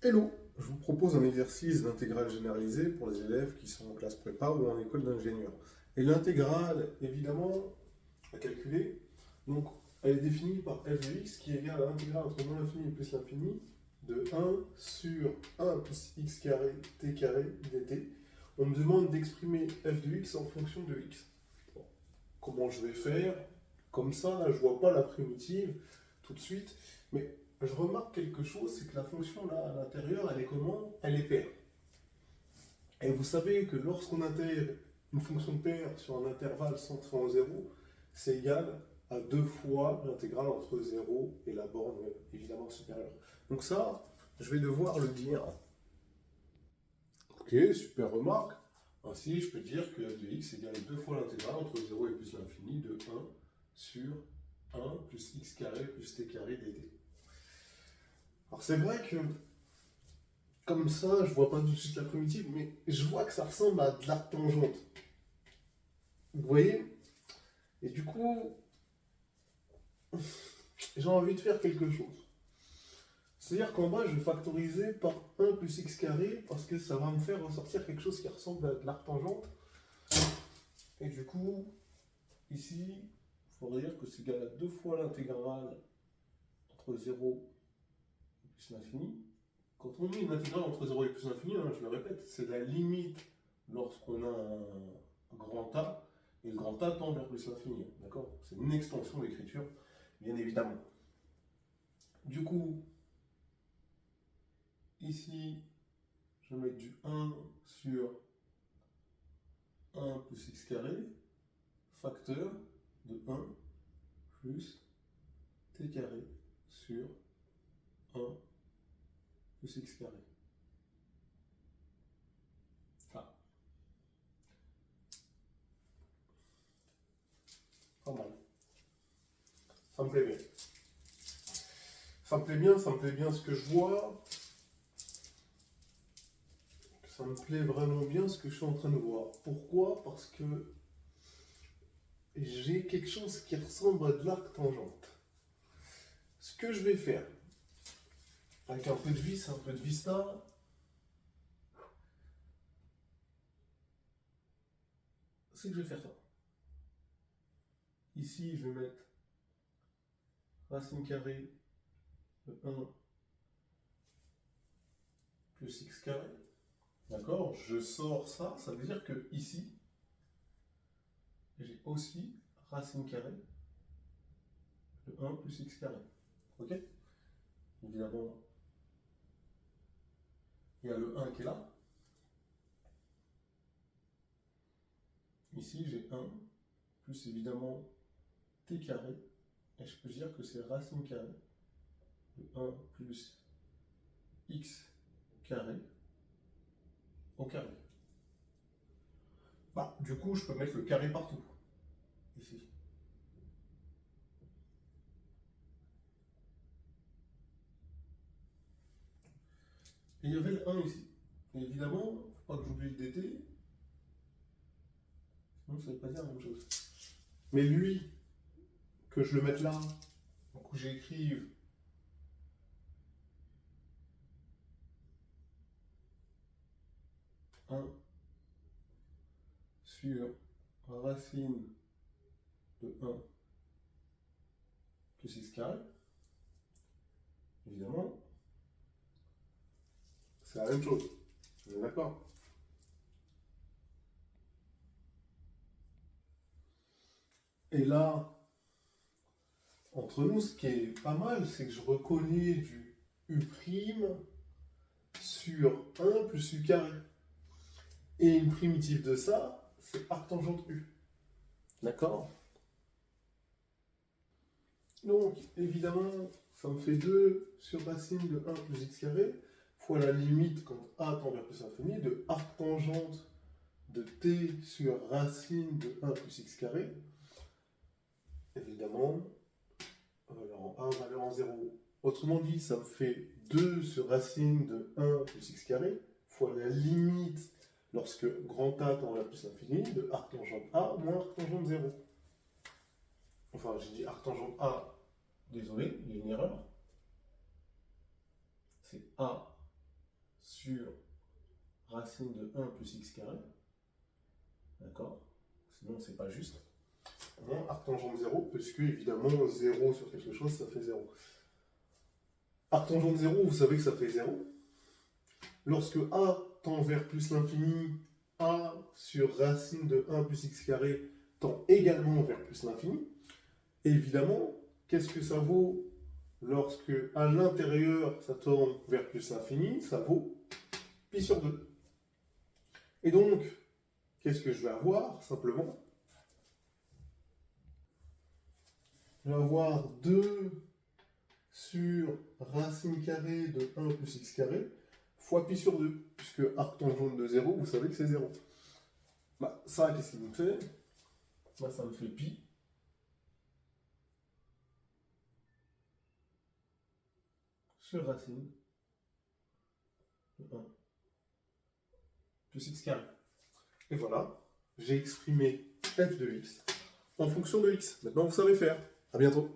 Hello, je vous propose un exercice d'intégrale généralisée pour les élèves qui sont en classe prépa ou en école d'ingénieur. Et l'intégrale, évidemment, à calculer, donc elle est définie par f de x qui est égal à l'intégrale entre moins l'infini et plus l'infini de 1 sur 1 plus x carré t carré dt. On me demande d'exprimer f de x en fonction de x. Bon, comment je vais faire? Comme ça, là, je vois pas la primitive tout de suite, mais je remarque quelque chose, c'est que la fonction là à l'intérieur, elle est comment? Elle est paire. Et vous savez que lorsqu'on intègre une fonction de paire sur un intervalle centré en 0, c'est égal à 2 fois l'intégrale entre 0 et la borne évidemment supérieure. Donc ça, je vais devoir le dire. Ok, super remarque. Ainsi, je peux dire que f de x est égal à 2 fois l'intégrale entre 0 et plus l'infini de 1 sur 1 plus x carré plus t carré dt. Alors c'est vrai que comme ça, je vois pas tout de suite la primitive, mais je vois que ça ressemble à de l'arc tangente. Vous voyez? Et du coup, j'ai envie de faire quelque chose. C'est-à-dire qu'en bas, je vais factoriser par 1 plus x carré, parce que ça va me faire ressortir quelque chose qui ressemble à de l'arc tangente. Et du coup, ici, il faudrait dire que c'est égal à 2 fois l'intégrale entre 0 et plus l'infini. Quand on met une intégrale entre 0 et plus l'infini, hein, je le répète, c'est la limite lorsqu'on a un grand A, et le grand A tend vers plus l'infini. D'accord? C'est une extension d'écriture, bien évidemment. Du coup, ici, je vais mettre du 1 sur 1 plus x carré, facteur de 1 plus t carré sur 1 plus x carré. Ah, pas mal. Ça me plaît bien. Ça me plaît bien, ça me plaît bien ce que je vois. Ça me plaît vraiment bien ce que je suis en train de voir. Pourquoi? Parce que j'ai quelque chose qui ressemble à de l'arc tangente. Ce que je vais faire, avec un peu de vis, un peu de vista, c'est que je vais faire ça. Ici, je vais mettre racine carrée de 1 plus x carré. D'accord? Je sors ça, ça veut dire que ici, j'ai aussi racine carrée de 1 plus x carré. Ok? Évidemment, il y a le 1 qui est là. Ici, j'ai 1 plus évidemment t carré. Et je peux dire que c'est racine carrée de 1 plus x carré au carré. Bah, du coup, je peux mettre le carré partout. Ici. Et il y avait le 1 ici. Et évidemment, il ne faut pas que j'oublie le dt, sinon ça ne veut pas dire la même chose. Mais lui, que je le mette là, donc où j'écrive 1 sur racine de 1 plus x carré, évidemment, c'est la même chose. On est d'accord? Et là, entre nous, ce qui est pas mal, c'est que je reconnais du u' sur 1 plus u carré. Et une primitive de ça, c'est arctangente u. D'accord? Donc, évidemment, ça me fait 2 sur racine de 1 plus x carré, fois la limite quand a tend vers plus l'infini, de arctangente de t sur racine de 1 plus x carré. Évidemment, valeur en 1, valeur en 0. Autrement dit, ça me fait 2 sur racine de 1 plus x carré, fois la limite lorsque grand A tend vers plus l'infini, de arctangente A moins arctangente 0. Enfin, j'ai dit arctangente A, désolé, il y a une erreur. C'est A sur racine de 1 plus x carré. D'accord? Sinon, c'est pas juste. Moins arc tangente 0, puisque évidemment 0 sur quelque chose, ça fait 0. Arc tangente 0, vous savez que ça fait 0. Lorsque a tend vers plus l'infini, a sur racine de 1 plus x carré tend également vers plus l'infini. Évidemment, qu'est-ce que ça vaut lorsque à l'intérieur ça tend vers plus l'infini? Ça vaut pi sur 2. Et donc, qu'est-ce que je vais avoir simplement? Je vais avoir 2 sur racine carrée de 1 plus x carré fois pi sur 2, puisque arc tangente de 0, vous savez que c'est 0. Bah, ça, qu'est-ce qu'il me fait? Bah, ça me fait pi sur racine de 1 plus x carré. Et voilà, j'ai exprimé f de x en fonction de x. Maintenant, vous savez faire. À bientôt.